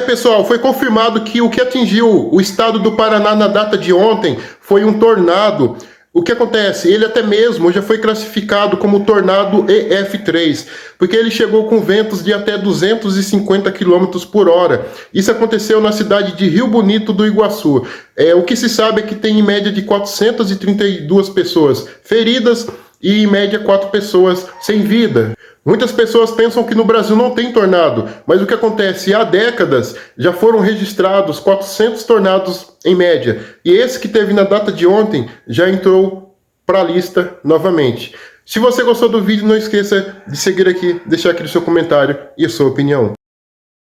Pessoal, foi confirmado que o que atingiu o estado do Paraná na data de ontem foi um tornado. O que acontece? Ele até mesmo já foi classificado como tornado EF3, porque ele chegou com ventos de até 250 km por hora. Isso aconteceu na cidade de Rio Bonito do Iguaçu. O que se sabe é que tem em média de 432 pessoas feridas e em média 4 pessoas sem vida. Muitas pessoas pensam que no Brasil não tem tornado, mas o que acontece? Há décadas já foram registrados 400 tornados em média, e esse que teve na data de ontem já entrou para a lista novamente. Se você gostou do vídeo, não esqueça de seguir aqui, deixar aqui o seu comentário e a sua opinião.